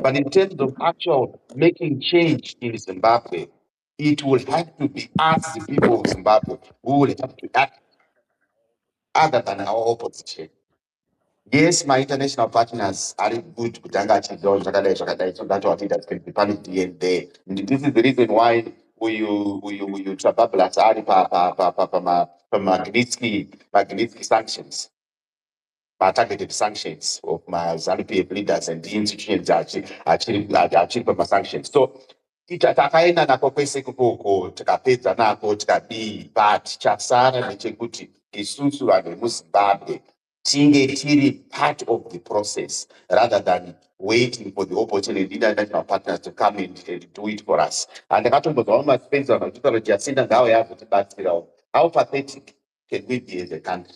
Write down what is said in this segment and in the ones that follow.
But in terms of actual making change in Zimbabwe, it will have to be us, the people of Zimbabwe, who will have to act other than our opposition. Yes, my international partners are good kutanga achidziwa zvakadai zvakadai, so that's what it has been departed here and there. And this is the reason why uyu Trabablas ari Magnitsky sanctions, targeted sanctions of my ZANU-PF leaders and the institutions achiri pamasanctions. So takaenda nako kwese kokoko tikapedza nako tikadii, but chasara ndechekuti isusu vanhu vemuzimbabwe tinge tiri part of the process rather than waiting for the opportunity international partners to come and do it for us. And ndakatombozvawo maspensa vachitaura kuti yasinda ngawo yakutibatsirawo. How pathetic can we be as a country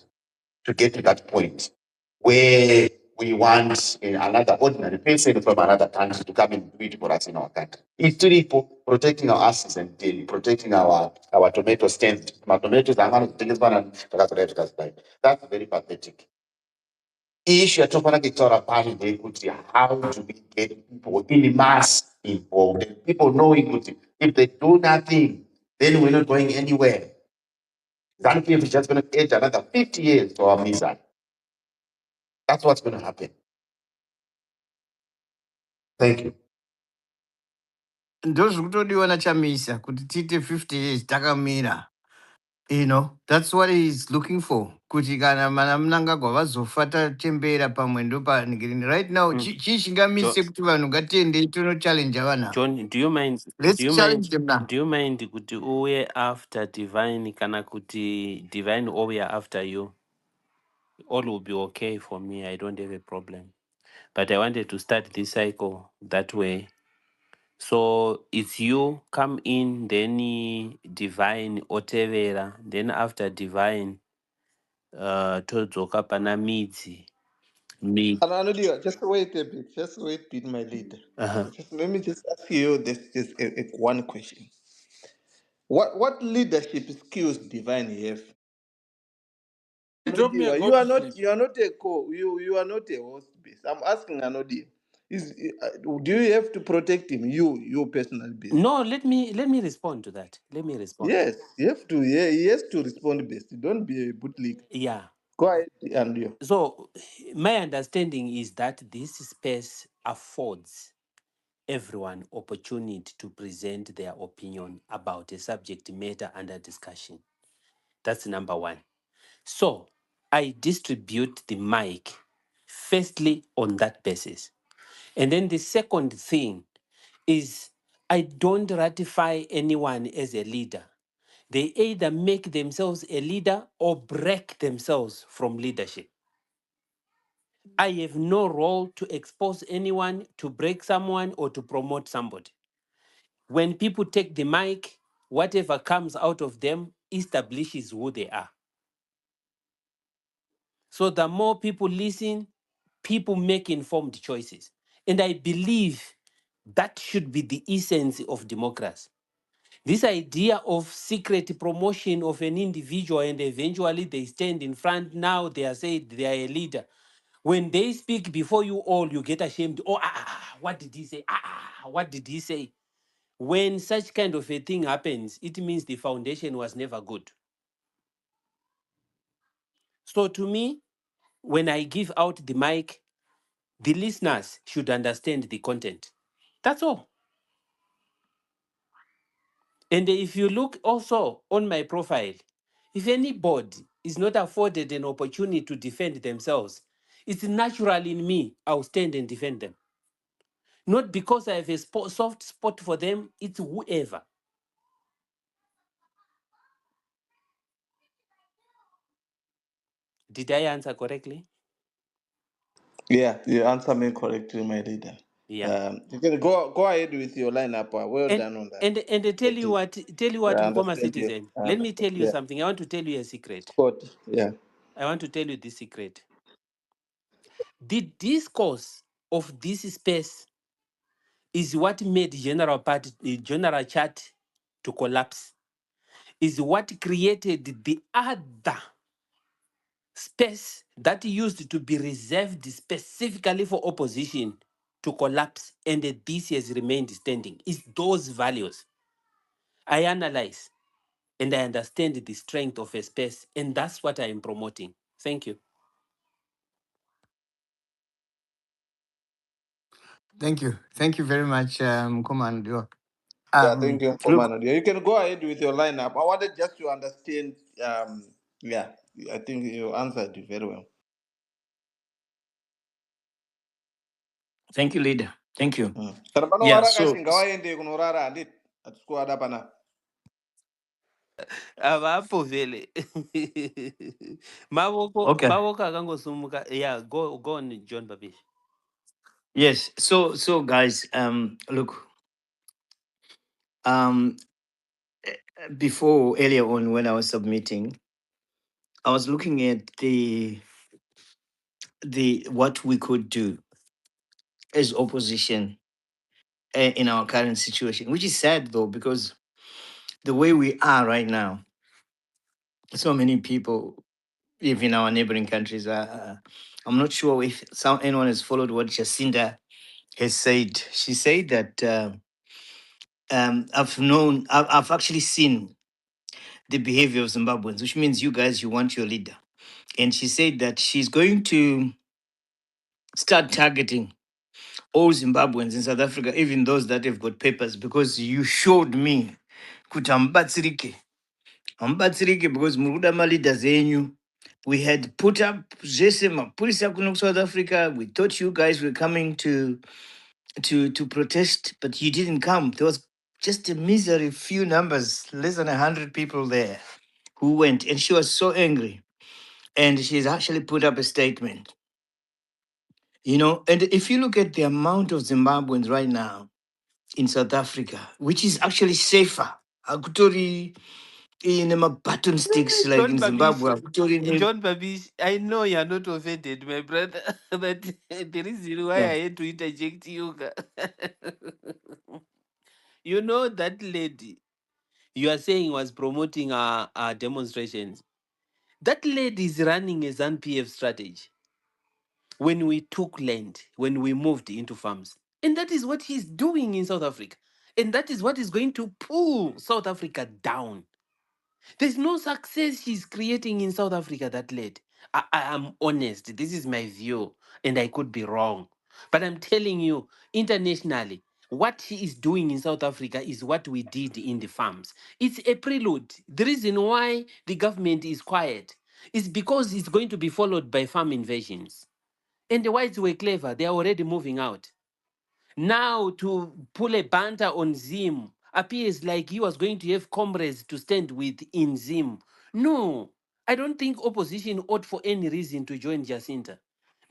to get to that point where we want another ordinary person from another country to come and do it for us in our country? It's really protecting our asses and protecting our tomato stands. My tomatoes are one of the biggest one. That's very pathetic. Issue yatofana kutaura pari ndeyekuti how do we get people in mass involved, and people knowing that if they do nothing, then we're not going anywhere. ZANU-PF is just going to add another 50 years to our misery. That's what's going to happen. Thank you. Ndozvekutodiwa nachamisa kuti tiite 50 years takamira. That's what he's looking for. Kuti kana mana Mnangagwa vazofa tachembera pamwe ndopaningirini. Right now, chingamise kuti vanhu ngatiende challenge vana. John, do you mind? Let's challenge them now. Do you mind kuti uye after divine kana kuti divine uye after you? All will be okay for me. I don't have a problem. But I wanted to start this cycle that way. So it's you come in, then divine otevera, then after divine todzoka pana midzi. Anodiwa, just wait a bit. Just wait, bit, my leader. Let me just ask you this one question. What leadership skills divine have? Drop me a You are God, not please. you are not a you are not a host base. I'm asking Anodi. Do you have to protect him? You personal base? No, let me respond to that. Let me respond. Yes, you have to. Yeah, he has to respond best. Don't be a bootleg. Yeah. Go ahead, and you. So my understanding is that this space affords everyone opportunity to present their opinion about a subject matter under discussion. That's number one. So I distribute the mic firstly on that basis. And then the second thing is I don't ratify anyone as a leader. They either make themselves a leader or break themselves from leadership. I have no role to expose anyone, to break someone, or to promote somebody. When people take the mic, whatever comes out of them establishes who they are. So the more people listen, people make informed choices. And I believe that should be the essence of democracy. This idea of secret promotion of an individual and eventually they stand in front, now they are said they are a leader. When they speak before you all, you get ashamed. Oh, what did he say? What did he say? When such kind of a thing happens, it means the foundation was never good. So to me, when I give out the mic, the listeners should understand the content. That's all. And if you look also on my profile, if anybody is not afforded an opportunity to defend themselves, it's natural in me, I'll stand and defend them. Not because I have a soft spot for them, it's whoever. Did I answer correctly? Yeah, you answer me correctly, my leader. Yeah. You can go ahead with your lineup. Well done on that. And tell you what, I Mkoma understand you. citizen. I Let me understand. tell you Yeah, something. I want to tell you a secret. Scott. Yeah. I want to tell you this secret. The discourse of this space is what made general chat to collapse. Is what created the other space that used to be reserved specifically for opposition to collapse, and this has remained standing. It's those values. I analyze and I understand the strength of a space, and that's what I am promoting. Thank you. Thank you. Thank you very much, Commander. Yeah, thank you, Look, Commander. Yeah, you can go ahead with your lineup. I wanted just to understand. Yeah, I think you answered it very well. thank you, leader. Thank you. Kana Yeah, panorara so kashinga waende kunorara handiti atikuada pana. Avapo vele. okay. Mavoko akangosumuka. Yeah, go on, John Babish. Yes. So guys, look, um before earlier on when I was submitting, I was looking at the what we could do as opposition in our current situation, which is sad though, because the way we are right now, so many people, even in our neighboring countries, I'm not sure if anyone has followed what Jacinda has said. She said that I've actually seen the behavior of Zimbabweans, which means you guys, you want your leader. And she said that she's going to start targeting all Zimbabweans in South Africa, even those that have got papers, because you showed me kuti hamubatsirike because muri kuda maleaders enyu. We had put up zvese mapurisa kuno South Africa. We thought you guys were coming to protest, but you didn't come. There was just a misery few numbers, less than 100 people there who went, and she was so angry. And she's actually put up a statement. You know, and if you look at the amount of Zimbabweans right now in South Africa, which is actually safer, akutori in my button sticks like John in Babish. Zimbabwe, akutori John Babish, I know you're not offended, my brother, but the reason why yeah. I had to interject you, you know that lady you are saying was promoting our demonstrations. That lady is running a ZANU-PF strategy when we took land, when we moved into farms. And that is what he's doing in South Africa. And that is what is going to pull South Africa down. There's no success she's creating in South Africa that led. I am honest. This is my view, and I could be wrong. But I'm telling you, internationally, what she is doing in South Africa is what we did in the farms. It's a prelude. The reason why the government is quiet is because it's going to be followed by farm invasions. And the whites were clever. They are already moving out. Now to pull a banter on Zim appears like he was going to have comrades to stand with in Zim. No, I don't think opposition ought for any reason to join Jacinta.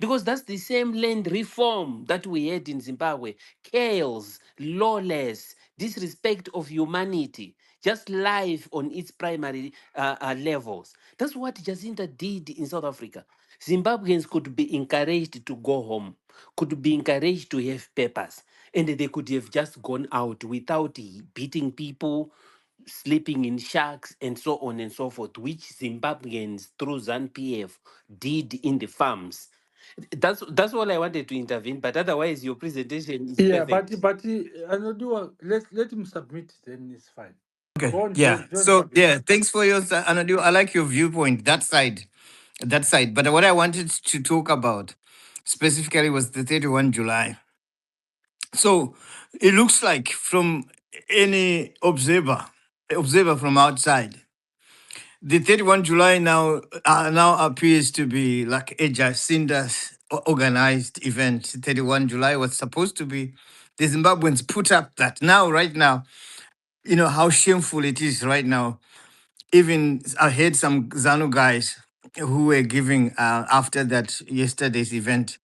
Because that's the same land reform that we had in Zimbabwe. Chaos, lawless, disrespect of humanity, just life on its primary levels. That's what Jacinta did in South Africa. Zimbabweans could be encouraged to go home, could be encouraged to have papers, and they could have just gone out without beating people, sleeping in shacks, and so on and so forth, which Zimbabweans through ZANU-PF did in the farms. That's all I wanted to intervene, but otherwise your presentation is Yeah, perfect. I know do let him submit, then it's fine. Okay. Go on, Yeah. John So Babis. yeah, thanks for your Anadu. I like your viewpoint, that side. That side. But what I wanted to talk about specifically was the 31 July. So it looks like from any observer from outside, the 31 July now appears to be like a Jacinda's organized event. 31 July was supposed to be the Zimbabweans put up that now, right now, you know how shameful it is right now. Even I heard some ZANU guys who were giving after that yesterday's event,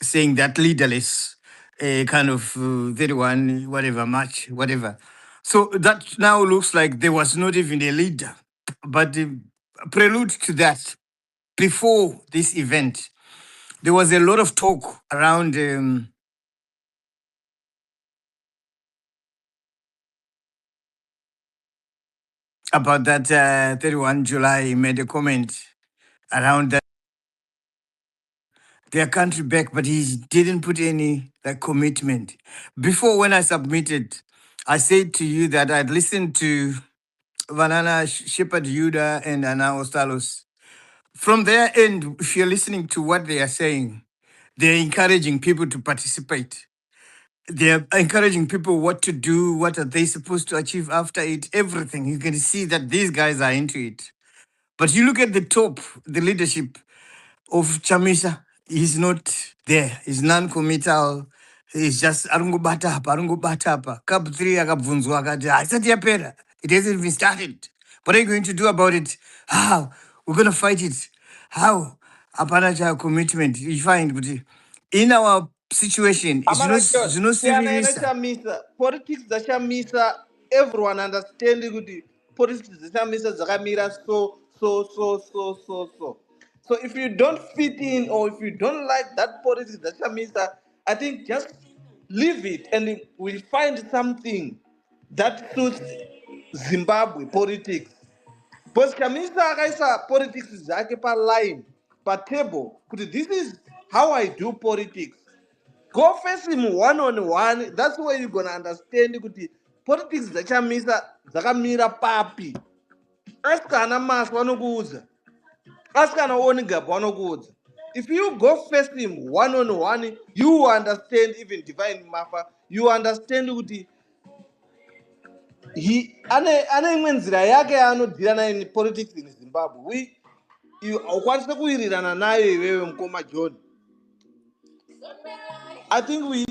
saying that leaderless kind of 31 whatever match whatever. So that now looks like there was not even a leader. But the prelude to that, before this event, there was a lot of talk around about that 31 July. He made a comment around that their country back, but he didn't put any like commitment. Before, when I submitted, I said to you that I'd listened to Vanana Shepherd Yuda and Anna Ostalos. From their end, if you're listening to what they are saying, they're encouraging people to participate. They're encouraging people what to do, what are they supposed to achieve after it, everything. You can see that these guys are into it. But you look at the top, the leadership of Chamisa, he's not there. He's non-committal. He's just arungobata apa, arungobata apa. Cup 3 akabvunzwa akati haisati yapera. It hasn't even started. What are you going to do about it? How? We're going to fight it. How? Apana cha commitment. You find, but in our situation, it's Amana John, Tiana ina no chamisa, politics za chamisa, everyone understanding kuti politics za chamisa zakamira so. So if you don't fit in or if you don't like that politics za chamisa, I think just leave it and we'll find something that suits Zimbabwe politics. Because Chamisa akaisa politics zake pa line, pa table, kuti this is how I do politics. Go face him one on one. That's where you're gonna understand kuti politics dzachamisa dzakamira papi. Ask ana mas vanokuudza. Ask ana oni gap vanokuudza. If you go face him one on one, you understand even Divine Mafa. You understand kuti ane imwe nzira yake yaanodhira nayo in politics in Zimbabwe. Haukwanisi kuwirirana nayo iwewe mukoma John. I think we